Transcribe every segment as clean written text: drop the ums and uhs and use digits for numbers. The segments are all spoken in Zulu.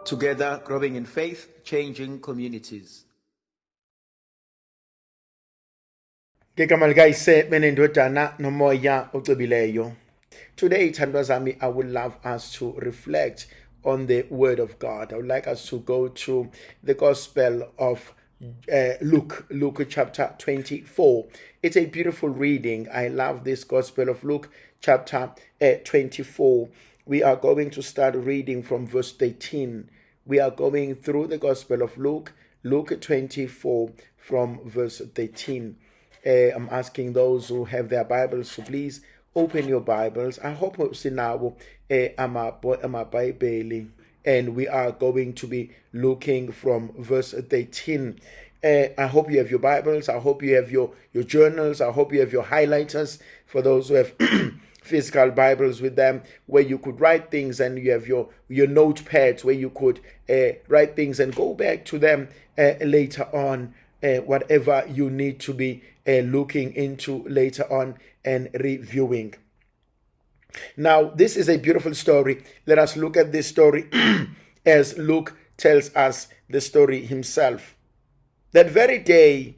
Together, growing in faith, changing communities. Ngegama likayise benendodana nomoya ocebileyo. Today, thandwa zami, I would love us to reflect on the word of God. I would like us to go to the Gospel of Luke chapter 24. It's a beautiful reading. I love this Gospel of Luke chapter 24. We are going to start reading from verse 13. We are going through the Gospel of Luke 24 from verse 13. I'm asking those who have their Bibles to please open your Bibles. I hope sinawo ama-Bible, and we are going to be looking from verse 13. I hope you have your Bibles. I hope you have your journals. I hope you have your highlighters for those who have physical Bibles with them, where you could write things, and you have your notepads where you could write things and go back to them later on, whatever you need to be looking into later on and reviewing. Now, this is a beautiful story. Let us look at this story as Luke tells us the story himself. That very day,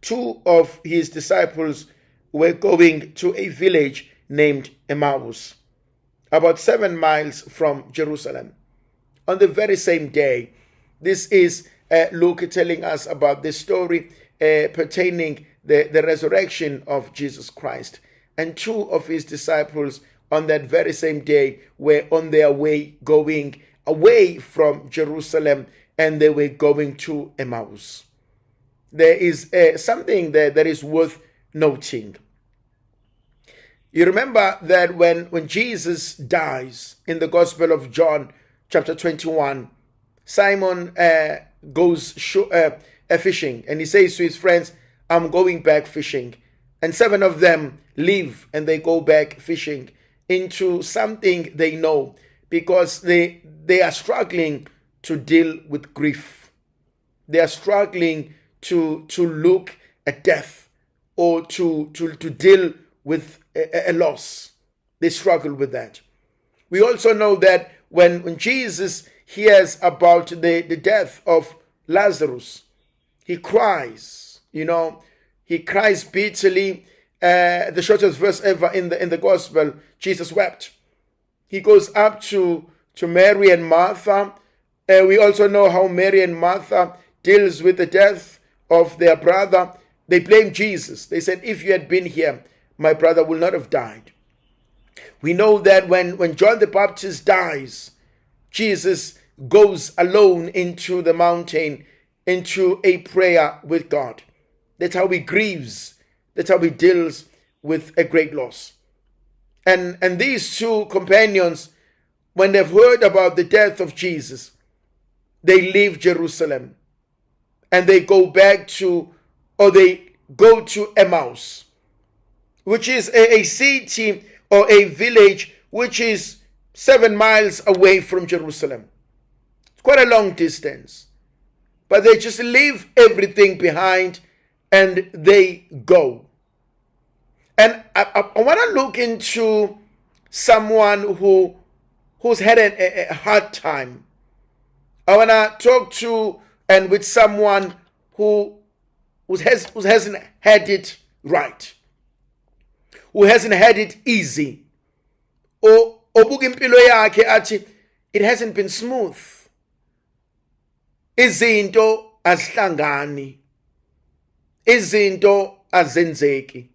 two of his disciples were going to a village named Emmaus, about 7 miles from Jerusalem. On the very same day, this is Luke telling us about the story pertaining the resurrection of Jesus Christ. And two of his disciples on that very same day were on their way going away from Jerusalem, and they were going to Emmaus. There is something there that is worth noting. You remember that when Jesus dies in the Gospel of John, chapter 21, Simon goes fishing, and he says to his friends, I'm going back fishing. And 7 of them leave and they go back fishing into something they know, because they are struggling to deal with grief. They are struggling to look at death, or to deal with a loss. They struggle with that. We also know that when Jesus hears about the death of Lazarus, he cries. He cries bitterly. The shortest verse ever in the gospel, Jesus wept. He goes up to Mary and Martha. We also know how Mary and Martha deals with the death of their brother. They blame Jesus. They said, if you had been here, my brother will not have died. We know that when John the Baptist dies, Jesus goes alone into the mountain, into a prayer with God. That's how he grieves. That's how he deals with a great loss. And these two companions, when they've heard about the death of Jesus, they leave Jerusalem and they go to Emmaus, which is a city or a village which is 7 miles away from Jerusalem. It's quite a long distance. But they just leave everything behind and they go. And I want to look into someone who's had a hard time. I want to talk to and with someone who hasn't had it right, who hasn't had it easy. Obuka impilo yakhe athi it hasn't been smooth. Izinto azihlangani. Izinto azenzeki.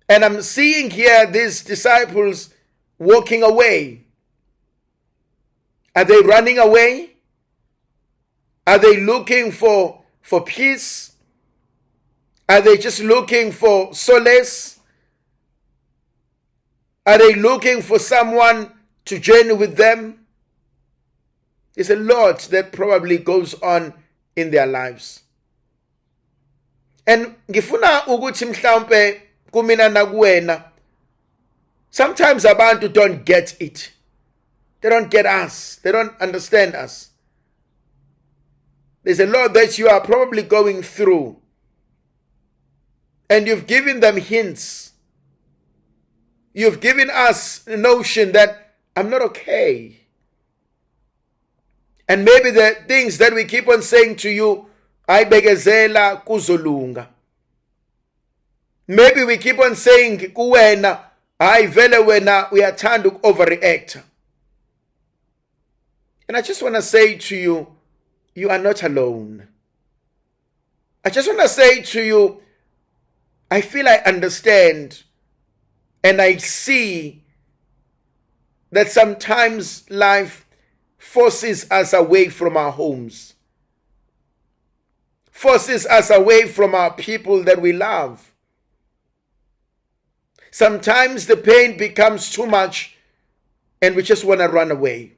And I'm seeing here these disciples walking away. Are they running away? Are they looking for peace? Are they just looking for solace? Are they looking for someone to journey with them? There's a lot that probably goes on in their lives. And ngifuna ukuthi mhlawumbe kumina nakuwena, sometimes abantu don't get it. They don't get us. They don't understand us. There's a lot that you are probably going through, and you've given them hints. You've given us the notion that I'm not okay. And maybe the things that we keep on saying to you, ayibekezela kuzolunga. Maybe we keep on saying kuwena, hayi vele wena uyathanda overreact. And I just want to say to you, you are not alone. I just want to say to you, I feel I understand and I see that sometimes life forces us away from our homes, forces us away from our people that we love. Sometimes the pain becomes too much and we just want to run away.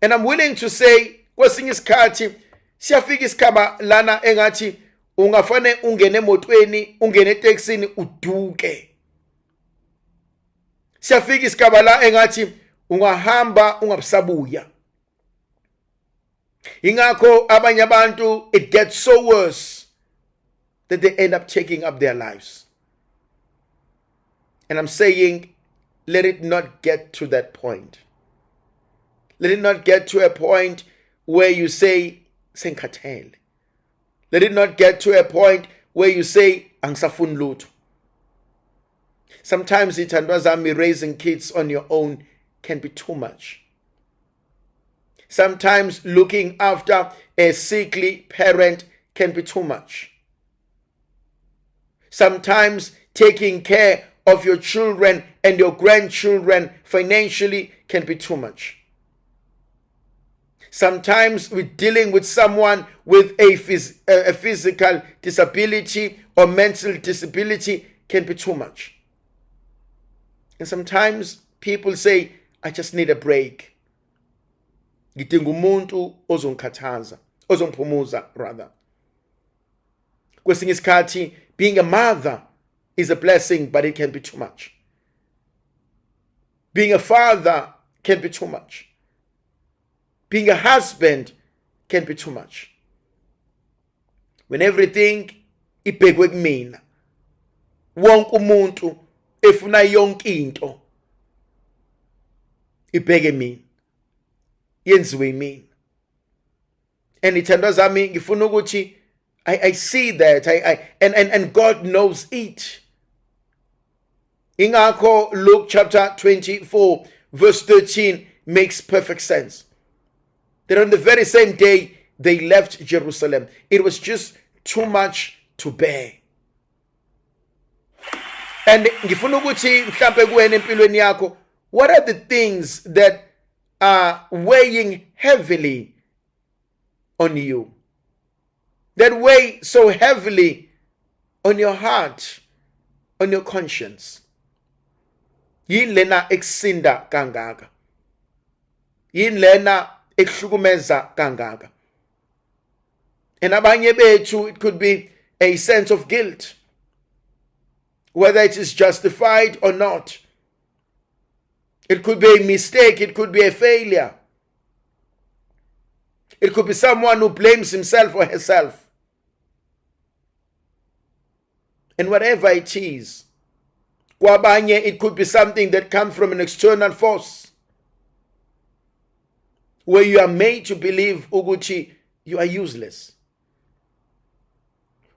And I'm willing to say, kwesinye isikhathi siyafika isikaba lana engathi ungafane ungene emotweni, ungene eTaxini uduke. Siyafika isikaba la engathi ungahamba ungabusabuya. Ingakho abanye abantu, it gets so worse that they end up taking up their lives. And I'm saying, let it not get to that point. Let it not get to a point where you say, Senkhathele. Let it not get to a point where you say, Angisafuni lutho. Sometimes ithandwa zami, raising kids on your own can be too much. Sometimes looking after a sickly parent can be too much. Sometimes taking care of your children and your grandchildren financially can be too much. Sometimes we're dealing with someone with a physical disability or mental disability can be too much. And sometimes people say, I just need a break. Ngidinga umuntu ozongikhathaza, ozongiphumuza rather. Kwesinye isikhathi, being a mother is a blessing, but it can be too much. Being a father can be too much. Being a husband can be too much. When everything ibhekwe kumina, wonke umuntu efuna yonke into ibheke mina, yenziwe yimina. And ithandwa zami ngifuna ukuthi I see that and God knows it. Ingakho Luke chapter 24 verse 13 makes perfect sense. That on the very same day they left Jerusalem. It was just too much to bear. And ngifuna ukuthi mhlambe kuwena empilweni yakho, what are the things that are weighing heavily on you? That weigh so heavily on your heart, on your conscience. Yini lena ekusinda kangaka? Yini lena ekuhlukumeza kangaka? And abanye bethu, it could be a sense of guilt, whether it is justified or not. It could be a mistake, it could be a failure. It could be someone who blames himself or herself. And whatever it is, kwabanye, it could be something that comes from an external force, where you are made to believe ukuthi you are useless,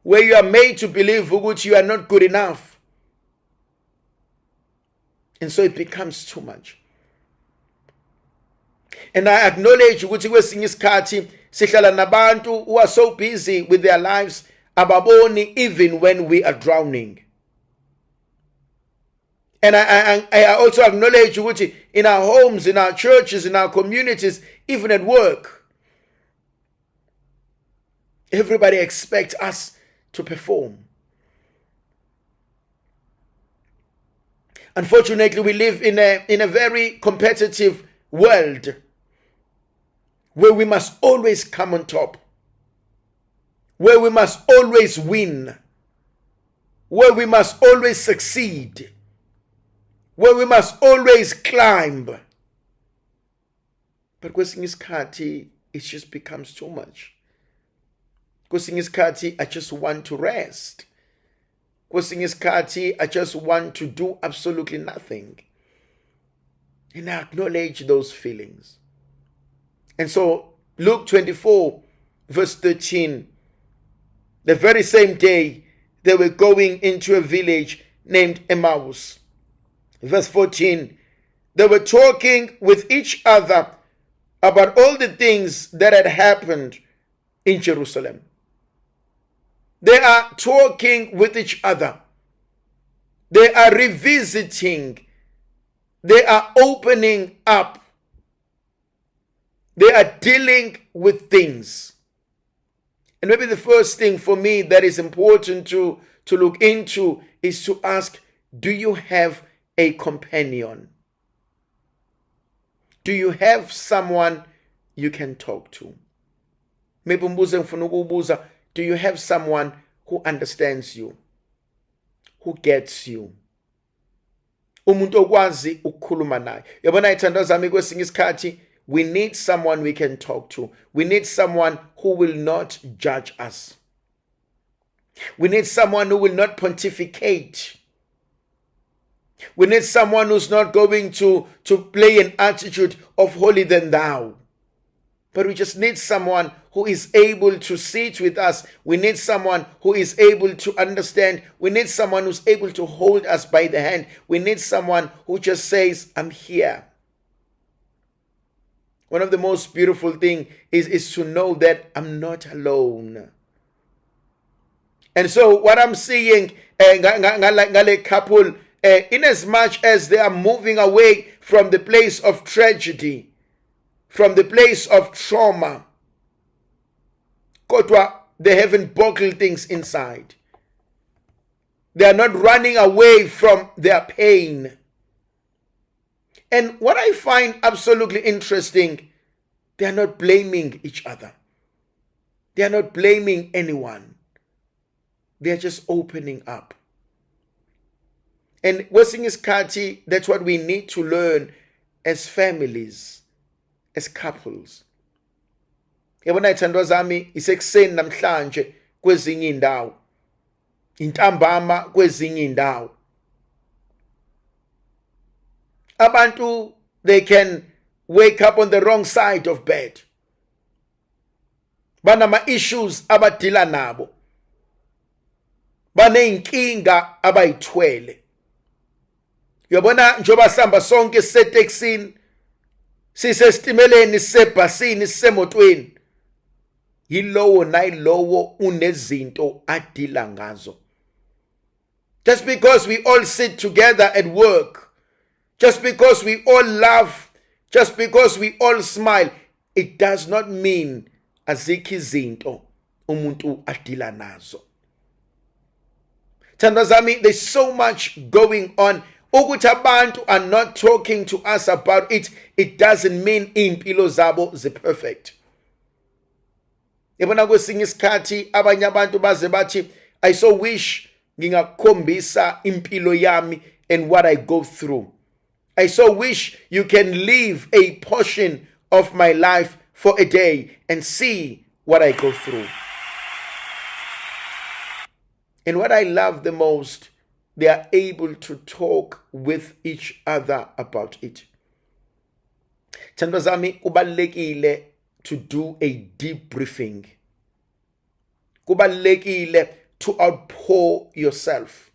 where you are made to believe ukuthi you are not good enough, and so it becomes too much. And I acknowledge ukuthi kwesinye isikhathi sihlala nabantu who are so busy with their lives ababoni even when we are drowning. And I also acknowledge ukuthi in our homes, in our churches, in our communities, even at work, everybody expects us to perform. Unfortunately, we live in a very competitive world where we must always come on top, where we must always win, where we must always succeed, where we must always climb. But kwesinye isikhathi, it just becomes too much. Kwesinye isikhathi, I just want to rest. Kwesinye isikhathi, I just want to do absolutely nothing. And I acknowledge those feelings. And so Luke 24 verse 13, the very same day they were going into a village named Emmaus. Verse 14, they were talking with each other about all the things that had happened in Jerusalem. They are talking with each other. They are revisiting. They are opening up. They are dealing with things. And maybe the first thing for me that is important to look into is to ask, do you have a companion? Do you have someone you can talk to? Maybe umbuze ngifuna ukubuza, do you have someone who understands you? Who gets you? Umuntu okwazi ukukhuluma naye. Yabona ithandwa zami kwesinye isikhathi, we need someone we can talk to. We need someone who will not judge us. We need someone who will not pontificate. We need someone who's not going to play an attitude of holier than thou. But we just need someone who is able to sit with us. We need someone who is able to understand. We need someone who's able to hold us by the hand. We need someone who just says, I'm here. One of the most beautiful things is to know that I'm not alone. And so what I'm seeing, ngale couple, in as much as they are moving away from the place of tragedy, from the place of trauma, they haven't bottled things inside. They are not running away from their pain. And what I find absolutely interesting, they are not blaming each other. They are not blaming anyone. They are just opening up. And kwesinye isikhathi, that's what we need to learn as families, as couples. Yabona ithandwa zami, isekuseni namhlanje kwezinye indawo, intambama kwezinye indawo. Abantu, they can wake up on the wrong side of bed. Banama issues abadila nabo. Baneyinkinga abayithwele. Yabona njoba sihamba sonke siseteksini, sisestimeleni, sisebhasini, sisemotweni, yilowo nayilowo unezinto adila ngazo. Just because we all sit together at work, just because we all laugh, just because we all smile, it does not mean azikho izinto umuntu adila nazo. Thandwa zami, there's so much going on. Ukuthi abantu are not talking to us about it, it doesn't mean impilo zabo perfect. Yabona kwesinye isikhathi abanye abantu baze bathi, I so wish ngingakhombisa impilo yami and what I go through. I so wish you can leave a portion of my life for a day and see what I go through. And what I love the most, they are able to talk with each other about it. Thandwa zami, kubalulekile to do a debriefing. Kubalulekile to outpour yourself.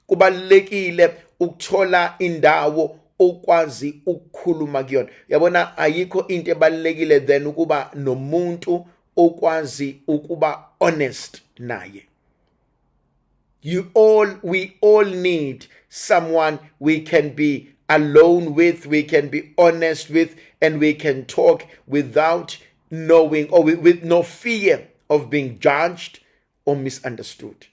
Kubalulekile ukuthola indawo okwazi ukukhuluma kuyona. Yabona ayikho into ebalulekile than ukuba nomuntu okwazi ukuba honest naye. We all need someone we can be alone with, we can be honest with, and we can talk without knowing or with no fear of being judged or misunderstood.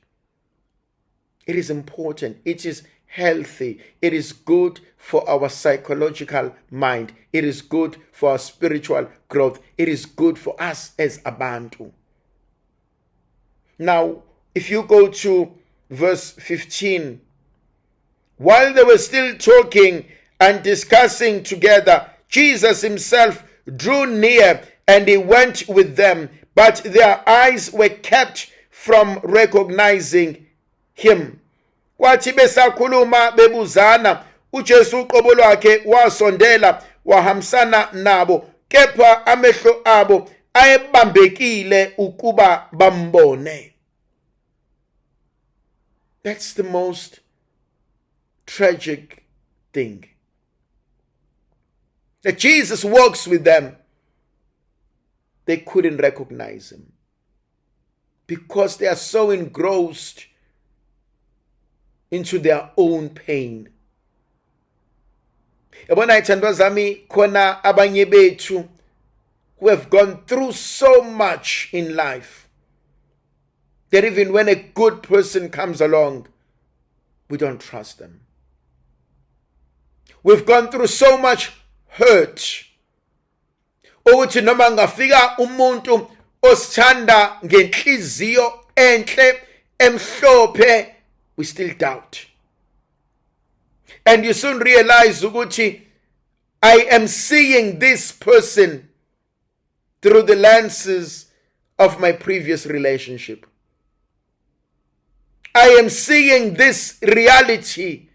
It is important. It is healthy. It is good for our psychological mind. It is good for our spiritual growth. It is good for us as abantu. Now, if you go to verse 15, while they were still talking and discussing together, Jesus himself drew near and he went with them, but their eyes were kept from recognizing him. Kwathi besakhuluma bebuzana, uJesu uqobo lwakhe wasondela wahambisana nabo, kepha amehlo abo ayebambekile ukuba bambone. That's the most tragic thing. That Jesus walks with them. They couldn't recognize him because they are so engrossed into their own pain. Yabona ithandwa zami, khona abanye bethu who have gone through so much in life that even when a good person comes along, we don't trust them. We've gone through so much hurt. Ukuthi noma ngafika umuntu osithanda ngenhliziyo enhle emhlophe, we still doubt. And you soon realize ukuthi I am seeing this person through the lenses of my previous relationship. I am seeing this reality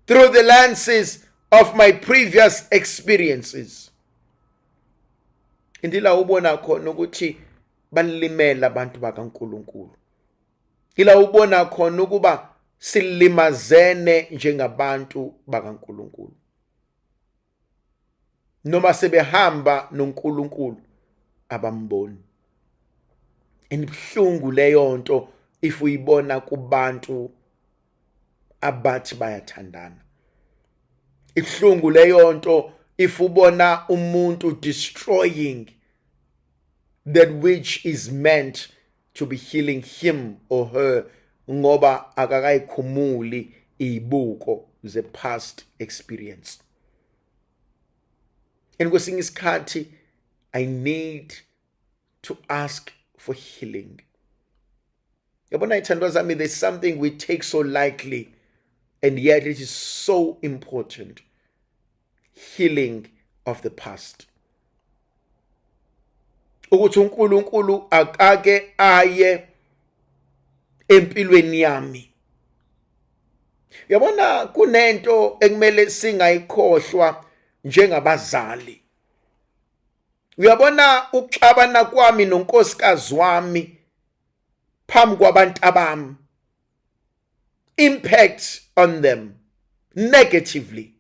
through the lenses of my previous experiences. Indila ubona khona ukuthi balimela abantu bakaNkulunkulu. Ila ubona khona ukuba silimazene njengabantu bakaNkulunkulu. Noma sebehamba noNkulunkulu abamboni. Inibhlungu leyo nto if uyibona kubantu abathi bayathandana. Ibhlungu leyo nto if ubona umuntu destroying that which is meant to be healing him or her ngoba akakayikhumuli izibuko ze past experience. And kwesinye isikhathi I need to ask for healing. Yabona ithandwa zami, there's something we take so lightly and yet it is so important. Healing of the past. Ukuthi uNkulunkulu akake aye empilweni yami. Yabona kunento ekumele singayikhohlwa njengabazali. Uyabona ukuxabana kwami nonkosikazi wami phambi kwabantu abami impact on them negatively.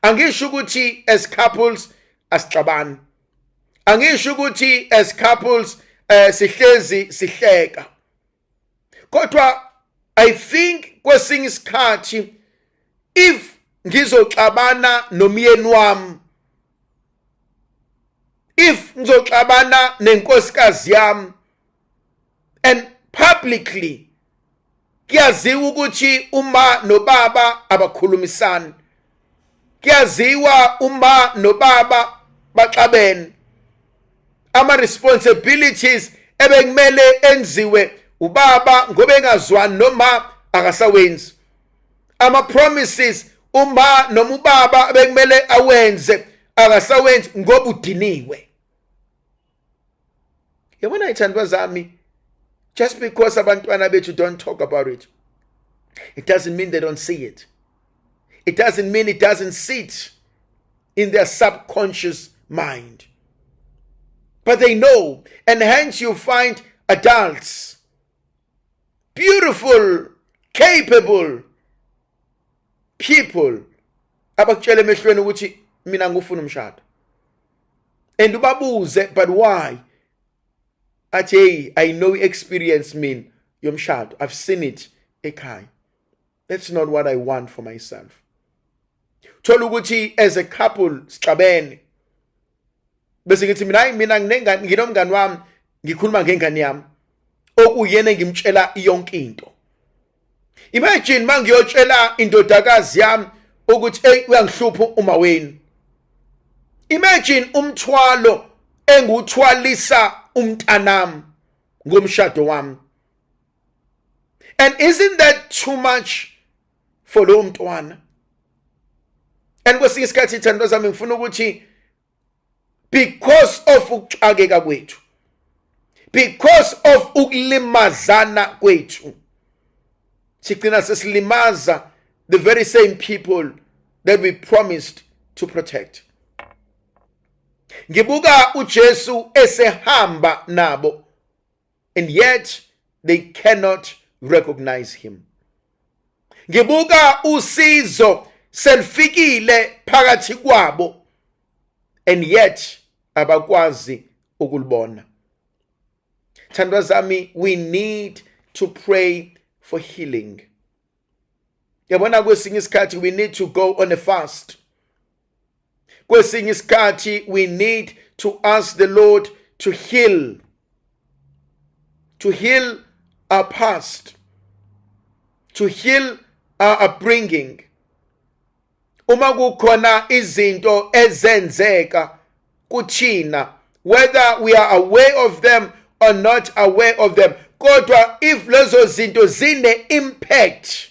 Angisho ukuthi as couples asixabani. Angisho ukuthi as couples sihlezi sihleka. Kodwa I think kwesinye isikhathi if ngizoxabana nomyeni wami, if ngizoxabana nenkosikazi yami and publicly kuyaziwa ukuthi uma nobaba abakhulumisani, kuyaziwa uma nobaba baxabene, ama responsibilities ebekumele enziwe ubaba ngoba engazwani noma akasawenzi, ama promises uma noma ubaba bekumele awenze akasawenzi ngoba udiniwe. Yabona ithandwa zami, just because abantwana bethu don't talk about it, it doesn't mean they don't see it. It doesn't mean it doesn't sit in their subconscious mind. But they know, and hence you find adults, beautiful, capable people, abakutshela emehlweni ukuthi mina ngifuna umshado. And ubabuze, but why? Athi hey, I know experience mean yomshado. I've seen it ekhaya. That's not what I want for myself. Thola ukuthi as a couple sixabene. Bese ngithi mina nginengane, nginomngane wami, ngikhuluma ngengane yami. Okuyena ngimtshela yonke into. Imagine mangiyotshela indodakazi yami ukuthi hey uyangihlupha uma wenu. Imagine umthwalo enguthwalisa umntanami ngomshado wami. And isn't that too much for lo mntwana? And kwesinye isikhathi ithandwa zami ngifuna ukuthi because of ukuxakeka kwethu, because of ukulimazana kwethu, sigcina sesilimaza the very same people that we promised to protect. Ngibuka uJesu esehamba nabo, and yet they cannot recognize him. Ngibuka usizo selifikile phakathi kwabo, and yet abakwazi ukulibona. Thandwa zami, we need to pray for healing. Yabona kwesinye isikhathi we need to go on a fast. Kwesinye isikhathi we need to ask the Lord to heal our past, to heal our upbringing. Uma kukhona izinto ezenzeka kuthina, whether we are aware of them or not aware of them, kodwa if lezo zinto zine impact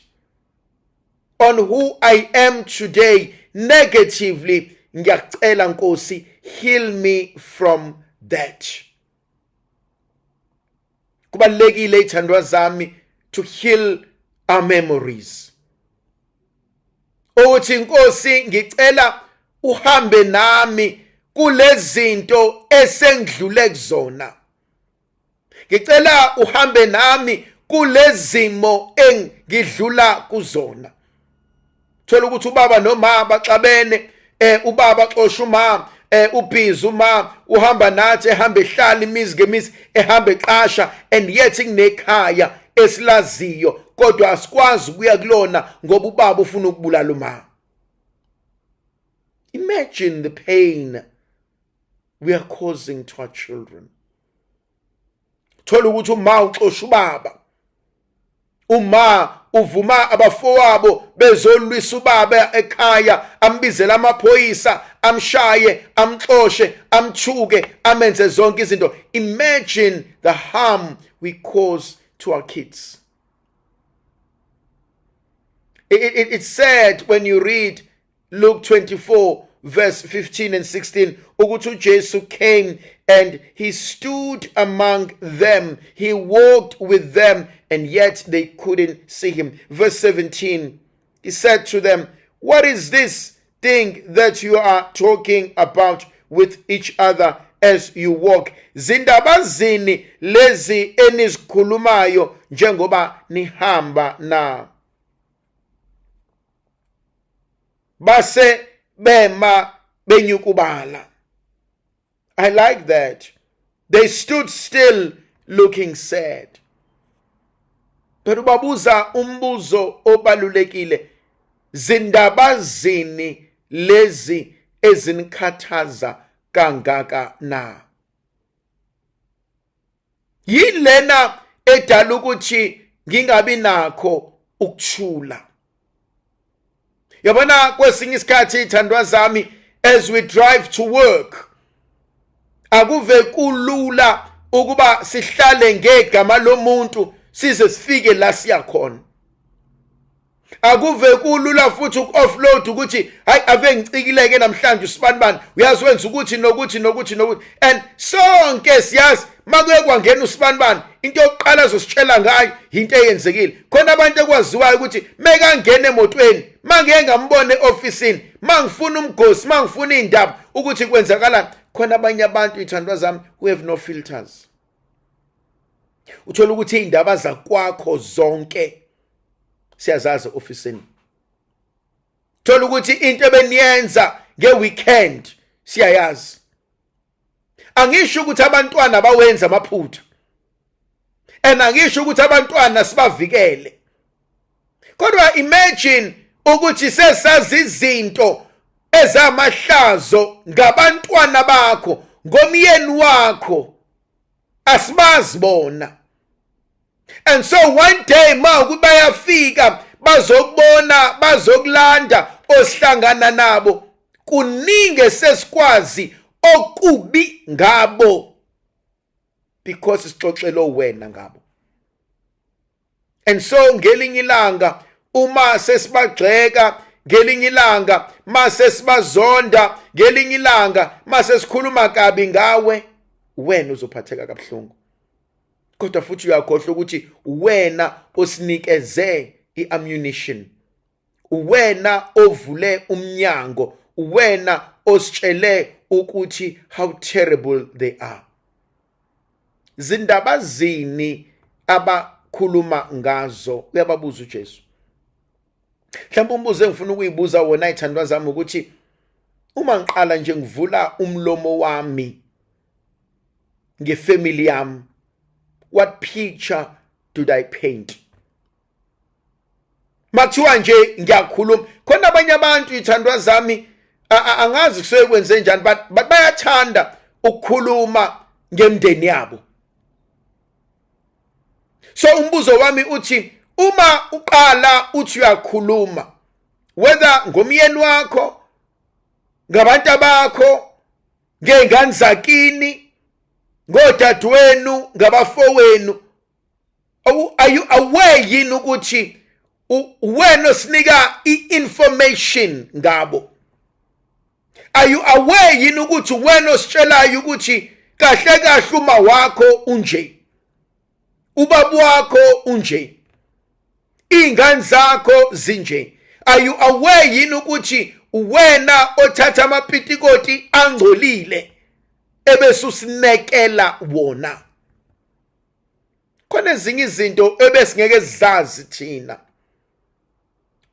on who I am today negatively, ngiyacela Nkosi, heal me from that. Kubalekile ithandwa zami to heal our memories. Uthi Nkosi, ngicela uhambe nami kulezinto esengidlule kuzona. Ngicela uhambe nami kulezimo engidlula kuzona. Thola ukuthi ubaba noma baxabene, ubaba xosha uma, ubhizi uma, uhamba nathi ehamba ehlala imizi ngemizi, ehamba eqasha, and yet kunekhaya esilaziyo kodwa asikwazi ukuya kulona ngoba ubaba ufuna ukubulala uma. Imagine the pain we are causing to our children. Thola ukuthi uma uxosha ubaba, uma uvuma abafowabo bezolwisa ubaba ekhaya, ambizela amaphoyisa, amshaye, amxoshe, amthuke, amenze zonke izinto. Imagine the harm we cause to our kids. It's sad when you read Luke 24 verse 15 and 16. Ukuthi uJesu came and he stood among them. He walked with them, and yet they couldn't see him. Verse 17, he said to them, "What is this thing that you are talking about with each other as you walk? Zindaba zini lezi enizikhulumayo njengoba nihamba na?" Base bema benyukubala. I like that. They stood still looking sad. Pero babuza umbuzo obalulekile. Zindaba zini lezi ezinikhathaza kangaka na? Yilena edala ukuthi ngingabi nakho ukuthula. Yabona kwesinye isikhathi ithandwa zami, as we drive to work, akuve kulula ukuba sihlale ngegama lomuntu size sifike la siya khona. Akuve kulula futhi uku-offload ukuthi hayi ave ngicikileke namhlanje usibanibani uyazi wenza ukuthi nokuthi nokuthi nokuthi, and sonke siyazi makuye kwangena usibanibani into yokuqala azositshela ngayo into eyenzekile. Khona abantu ekwaziwayo ukuthi meka ngene emotweni, mangeke ngambone officeini, mangifuna umgosi, mangifuna indaba ukuthi kwenzakala. Khona abanye abantu ithandwa zami who have no filters. Uthola ukuthi indaba zakwakho zonke siyazazi officeini. Thola ukuthi into ebeniyenza ngeweekend siyayazi. Angisho ukuthi abantwana bawenza amaphutha, and angisho ukuthi abantwana sibavikele, kodwa imagine ukuthi sesazi izinto ezamahlazo ngabantwana bakho, ngomyeni wakho, asibazi bona. And so one day ma bayafika bazokubona, bazokulanda osihlangana nabo, kuningi sesikwazi okubi ngabo because sixoxelo wena ngabo. And so ngelinye ilanga uma sesibagxeka, ngelinye ilanga mase sibazonda, ngelinye ilanga mase sikhuluma kabi ngawe, wena uzophatheka kabuhlungu. Kodwa futhi uyakhohlwa ukuthi wena osinikeze iammunition, wena ovule umnyango, wena ositshele ukuthi how terrible they are. Zindaba zini abakhuluma ngazo? Uyababuza uJesu. Mhlawumbe umbuzo engifuna ukuyibuza wona ithandwa zami ukuthi uma ngiqala nje ngivula umlomo wami ngefamily yami, what picture did I paint? Makuthiwa nje ngiyakhuluma, khona abanye abantu ithandwa zami angazi kusuke kwenze njani but bayathanda ukukhuluma ngemndeni yabo. So umbuzo wami uthi uma uqala uthi uyakhuluma, whether ngomyeni wakho, ngabantu bakho, ngezingane zakini, ngodadewenu, ngabafowenu, are you aware yini ukuthi wena osinika i-information ngabo? Are you aware yini ukuthi wena ositshelayo ukuthi kahle kahle uma wakho unje, ubaba wakho unje, ingane zakho zinje? Are you aware yini ukuthi wena othatha amapitikoti angcolile ebese usinekela wona? Khona ezinye izinto ebesingeke sizazi thina,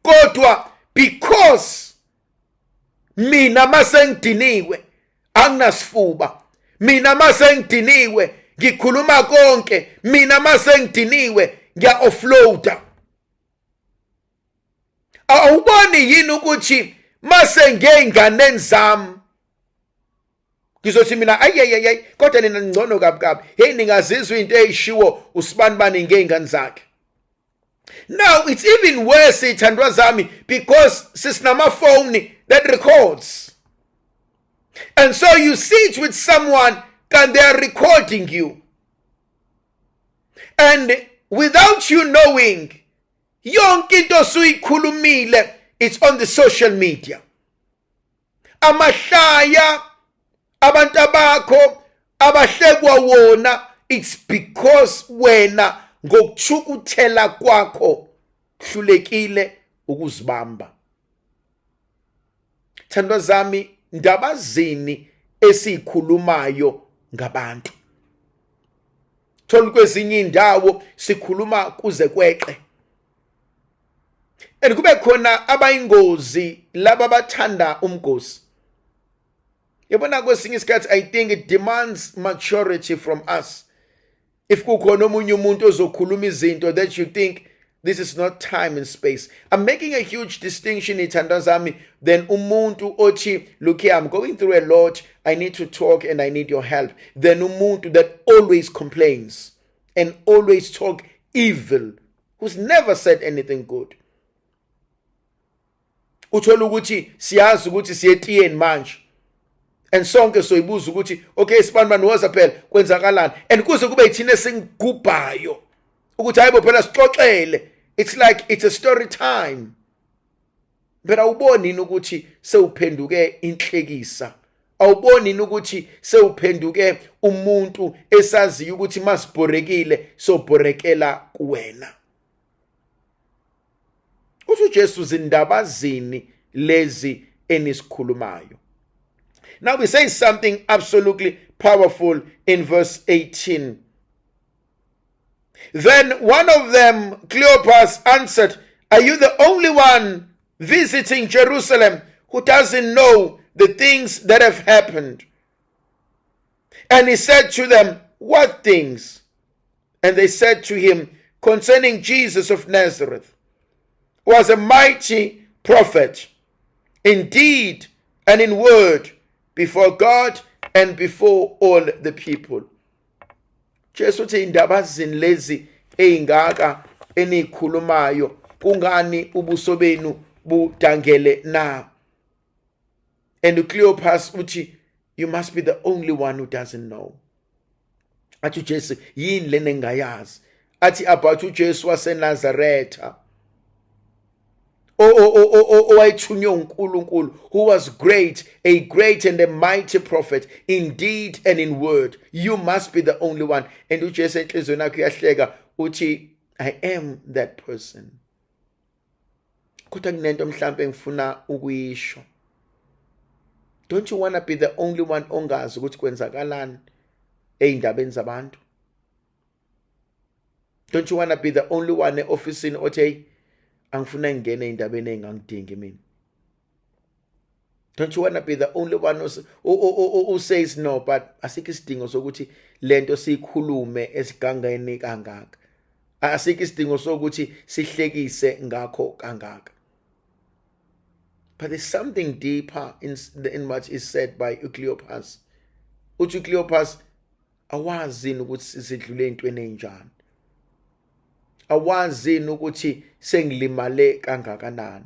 kodwa because mina masengidiniwe anginasifuba, mina masengidiniwe ngikhuluma konke, mina masengidiniwe ngiya-offloada. Awuboni yini ukuthi mase ngey'nganeni zami ngizothi mina ayayayay kodwa nina ngcono kabi hey ningazizwa into eyishiwo usibanibani ngey'ngane zakhe? Now it's even worse ithandwa zami because sisinamafoni that records, and so you sit with someone and they are recording you, and without you knowing, yonke into osuyikhulumile it's on the social media. Amahlaya abantu abakho abahlekwa wona, it's because wena ngokuthukuthela kwakho hlulekile ukuzibamba. Thandwa zami, ndaba zini esikhulumayo ngabantu? Thola kwezinye indawo sikhuluma kuze kweqe, and kube khona abayingozi laba bathanda umgosi. Yabona kwesinye isikhathi I think it demands maturity from us. If kukhona omunye umuntu ozokhuluma izinto that you think this is not time and space. I'm making a huge distinction ithandwa zami than umuntu othi, look here, I'm going through a lot, I need to talk and I need your help. Then umuntu that always complains and always talk evil, who's never said anything good. Uthola ukuthi siyazi ukuthi siyetiyeni manje, and sonke soyibuza ukuthi okay sibanibani woza phela kwenzakalani, and kuze kube yithina singigubhayo ukuthi hayibo phela sixoxele. It's like it's a story time. But awuboni ukuthi sewuphenduke inhlekisa, awuboni ukuthi sewuphenduke umuntu esaziyo ukuthi masibhorekile sobhorekela kuwena. Uthi Jesu zindaba zini lezi enisikhulumayo? Now we say something absolutely powerful in verse 18. Then one of them, Cleopas, answered, are you the only one visiting Jerusalem who doesn't know the things that have happened? And he said to them, what things? And they said to him, concerning Jesus of Nazareth, was a mighty prophet, in deed and in word, before God and before all the people. Jesu uthi indaba zinlezi eyingaka enikhulumayo, kungani ubuso benu budangele na? And Cleopas uthi, you must be the only one who doesn't know. Athi Jesu yini lena engayazi? Athi about uJesu waseNazaretha, owayethunywe uNkulunkulu, who was great, a great and a mighty prophet in deed and in word. You must be the only one. And uJesu enhlizweni yakhe uyahleka uthi, I am that person. Kodwa kunento mhlambe ngifuna ukuyisho. Don't you want to be the only one ongazi ukuthi kwenzakalani eindabeni zabantu? Don't you want to be the only one officini othi hey angifuna ngene eindabeni engangidingi mina? Don't you want to be the only one who says no, but asikho isidingo sokuthi lento siyikhulume esigangeni kangaka? Asikho isidingo sokuthi sihlekise ngakho kangaka? But there's something deeper in what is said by Cleopas. Cleopas awazi ukuthi sidlule entweni enjani. Awazi ukuthi sengilimale kangakanani.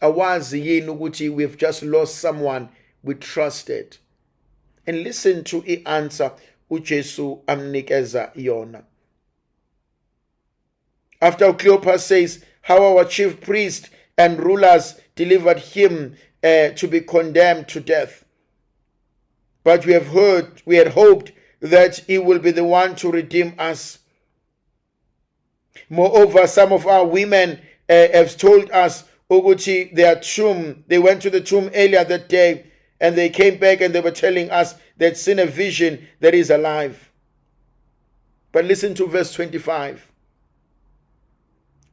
Awazi yini ukuthi we've just lost someone we trusted. And listen to the answer uJesu amnikeza yona. After Cleopas says how our chief priest and rulers delivered him to be condemned to death. But we had hoped that he will be the one to redeem us. Moreover, some of our women have told us, Oguchi, they went to the tomb earlier that day, and they came back and they were telling us they'd seen a vision that is alive. But listen to verse 25.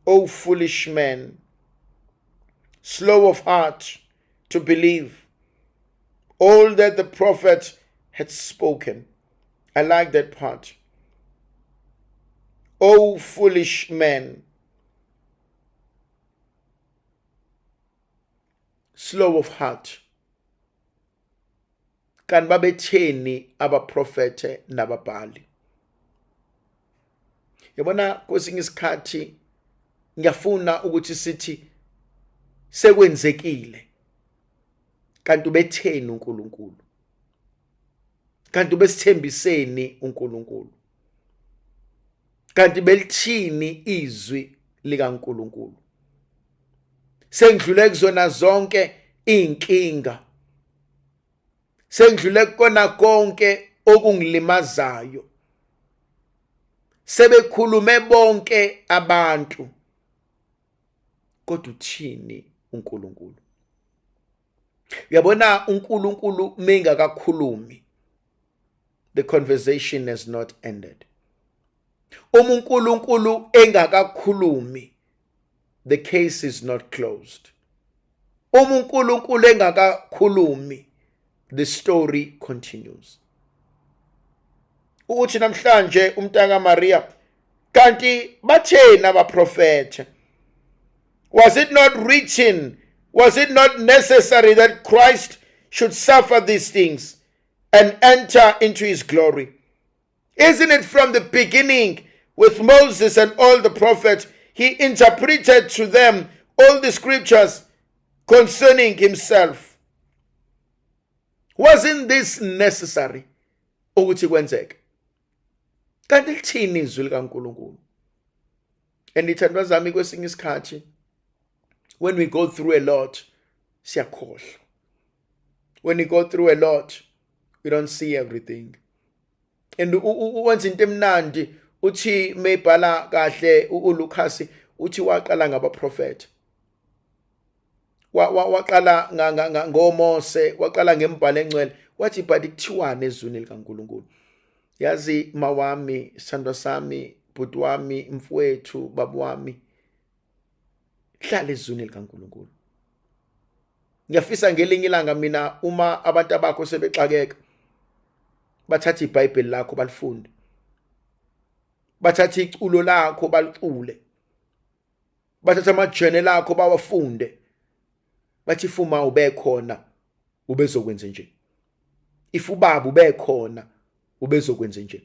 O foolish men, slow of heart to believe all that the prophet had spoken. I like that part. O foolish men, slow of heart. Kan babetheni abaprofete nababhali? Yabona kwesinye isikhathi ngiyafuna ukuthi sithi sekwenzekile. Kanti ubetheni uNkulunkulu? Kanti ubesithembiseni uNkulunkulu? Kanti belithini izwi likaNkulunkulu? Sengidlule kuzona zonke inkinga. Sengidlule kona konke okungilimazayo. Sebekhulume bonke abantu. Kodwa uthini uNkulunkulu? Uyabona uNkulunkulu mengakakhulumi, the conversation has not ended. uNkulunkulu engakakhulumi, the case is not closed. uNkulunkulu engakakhulumi, the story continues. Uthi namhlanje umntaka Maria, kanti bathena abaprofete? Was it not written, was it not necessary that Christ should suffer these things and enter into his glory? Isn't it from the beginning with Moses and all the prophets, he interpreted to them all the scriptures concerning himself? Wasn't this necessary? Ukuthi kwenzeke. Kanti lithini izwi likaNkulunkulu? And ithandwa zami kwesinye isikhathi, when we go through a lot, siyakhohlwa. When we go through a lot, we don't see everything. And wenza into emnandi uthi mebhala kahle uLukas uthi waqala ngabaprofeti. Waqala ngoMose, waqala ngembhalo engcwele, wathi but kuthiwane ezwini likaNkulunkulu. Yazi mawami, sithandwa sami, bhuti wami, mfowethu, baba wami, hlala ezwini likaNkulunkulu. Ngiyafisa ngelinye ilanga mina uma abantu abakho sebexakeka, bathatha iBhayibheli lakho balifunde. Bathatha iculo lakho balicule. Bathatha amajournal akho bawafunde. Bathi fuma ube khona ubezokwenza nje. If ubaba ube khona ubezokwenza nje.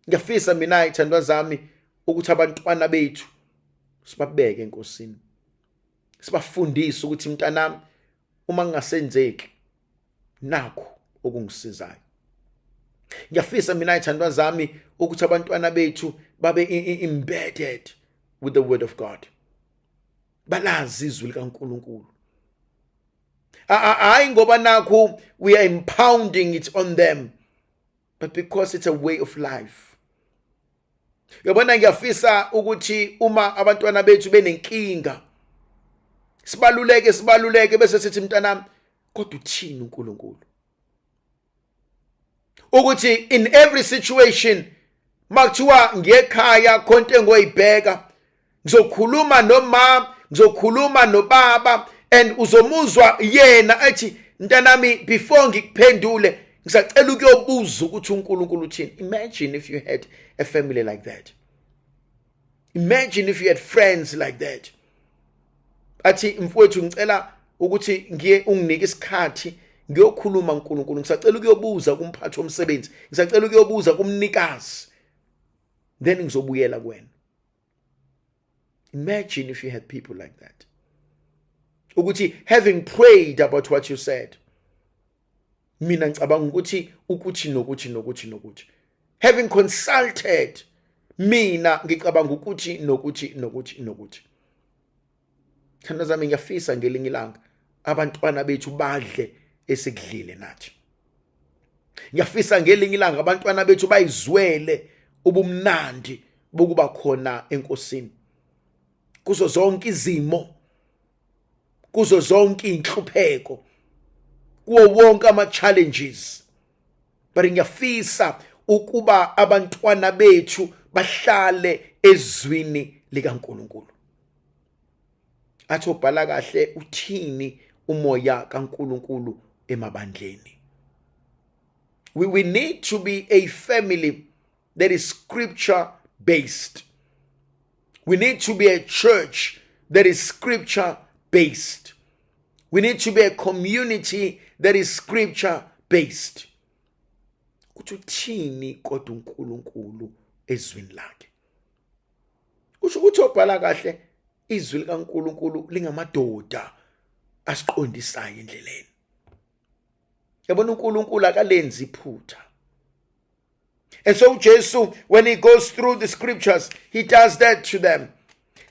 Ngiyafisa mina ithandwa zami ukuthi abantwana bethu sibabeke enkosini. Sibafundise ukuthi mntanami uma ngingasenzeki nakho okungisizayo. Ngiyafisa mina ithandwa zami ukuthi abantwana bethu babe embedded with the word of God. Balazi izwi likaNkulunkulu. Hayi ngoba nakho we are impounding it on them, but because it's a way of life. Yabona ngiyafisa ukuthi uma abantwana bethu benenkinga, sibaluleke bese sithi mntanami kodwa uthini uNkulunkulu ukuthi in every situation makuthiwa ngekhaya khonto engoyibheka ngizokhuluma nomama ngizokhuluma nobaba and uzomuzwa yena athi mntanami before ngikuphendule ngisacela ukuyobuza ukuthi uNkulunkulu uthini. Imagine if you had a family like that. Imagine if you had friends like that. Athi mfowethu ngicela ukuthi ngiye unginike isikhathi ngiyokhuluma uNkulunkulu ngisacela ukuyobuza kumphathi womsebenzi ngisacela ukuyobuza kumnikazi then ngizobuyela kuwena. Imagine if you had people like that. Ukuthi having prayed about what you said, mina ngicabanga ukuthi nokuthi having consulted, mina ngicabanga ukuthi thanda zami ngiyafisa ngelinye ilanga abantwana bethu badle esikudlile nathi. Ngiyafisa ngelinye ilanga abantwana bethu bayizwele ubumnandi bokuba khona enkosini kuzo zonke izimo, kuzo zonke inhlupheko, kuwo wonke ama challenges. But ngiyafisa ukuba abantwana bethu bahlale ezwini likaNkulunkulu. Athi ubhala kahle uthini umoya kaNkulunkulu emabandleni. We need to be a family that is scripture based. We need to be a church that is scripture based. We need to be a community that is scripture based. Kuthi uthini kodwa uNkulunkulu ezwini lakhe. Kusho ukuthi obhala kahle izwi likaNkulunkulu lingamadoda asiqondisayo endleleni. Yabona uNkulunkulu akalenzi iphutha. And so Jesus, when he goes through the scriptures, he does that to them.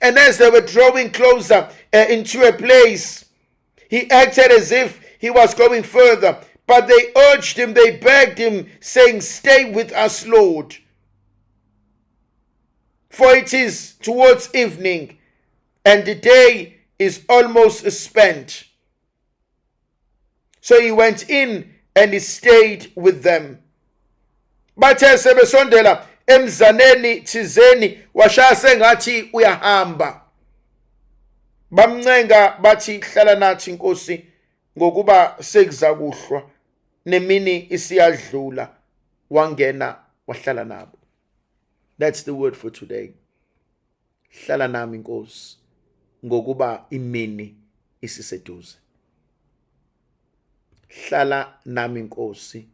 And as they were drawing closer into a place, he acted as if he was going further. But they urged him, they begged him, saying, "Stay with us, Lord. For it is towards evening, and the day is almost spent." So he went in and he stayed with them. Bathe sebesondela emzaneni thizeni washaya sengathi uyahamba. Bamncenga bathi hlala nathi Nkosi ngokuba sekuzakuhlwa nemini isiyadlula. Wangena wahlala nabo. That's the word for today. Hlala nami Nkosi ngokuba imini isiseduze. Hlala nami Nkosi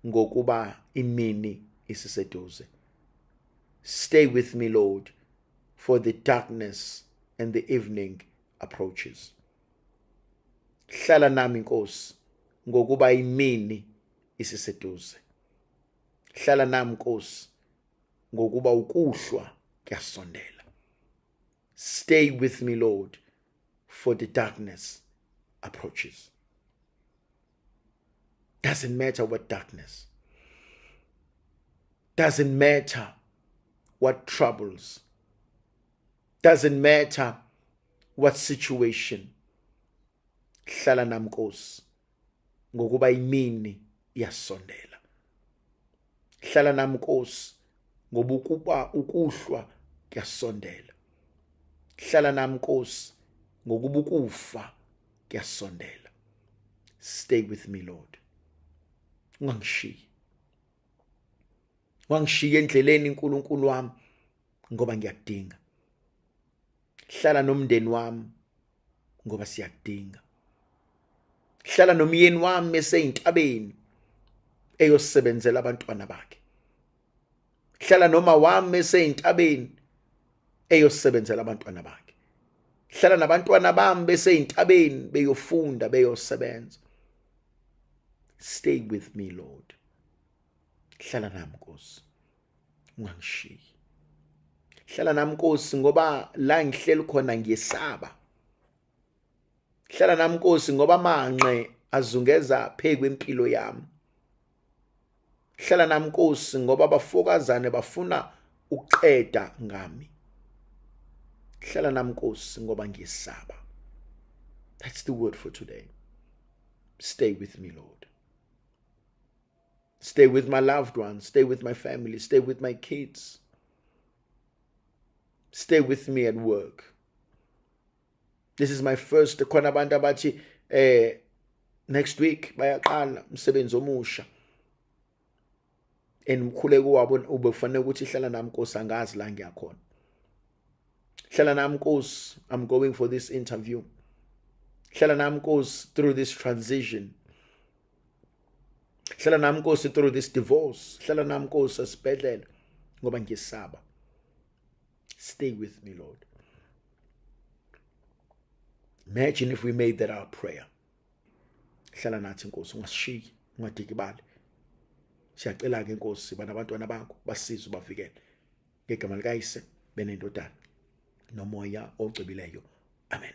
ngokuba imini isiseduze. Stay with me, Lord, for the darkness and the evening approaches. Hlala nami Nkosi ngokuba imini isiseduze. Hlala nami Nkosi ngokuba ukuhlwa kuyasondela. Stay with me, Lord, for the darkness approaches. Doesn't matter what darkness. Doesn't matter what troubles. Doesn't matter what situation. Hlala nami Nkosi ngokuba imini iyasondela. Hlala nami Nkosi ngoba ukuhlwa kuyasondela. Hlala nami Nkosi ngokuba ukufa kuyasondela. Stay with me, Lord. Ungangishiyi. Wangishiya endleleni uNkulunkulu wami ngoba ngiyakudinga. Hlala nomndeni wami ngoba siyakudinga. Hlala nomyeni wami eseyintabeni eyosebenzela abantwana bakhe. Hlala noma wami eseyintabeni eyosebenzela abantwana bakhe. Hlala nabantwana bami beseyintabeni beyofunda beyosebenza. Stay with me, Lord. Hlala nami Nkosi. Ungangishiyi. Hlala nami Nkosi ngoba la ngihleli khona ngiyesaba. Hlala nami Nkosi ngoba amanqe azungeza phezu kwempilo yami. Hlala nami Nkosi ngoba abafokazane bafuna ukuqeda ngami. Hlala nami Nkosi ngoba ngiyesaba. That's the word for today. Stay with me, Lord. Stay with my loved ones. Stay with my family. Stay with my kids. Stay with me at work. This is my first khona abantu abathi next week bayaqala umsebenzi omusha. Umkhuleko wabo ubefanele ukuthi hlala nami Nkosi angazi la ngiyakhona. Hlala nami Nkosi, I'm going for this interview. Hlala nami Nkosi through this transition. Hlala nami Nkosi through this divorce. Hlala nami Nkosi esibhedlela ngoba ngiyesaba. Stay with me, Lord. Imagine if we made that our prayer. Hlala nathi Nkosi, ungasishiyi, ungadikibali. Siyacela ke Nkosi bana abantwana bakho basize bavikele. Ngegama likaYise benendodana nomoya ogcibileyo. Amen.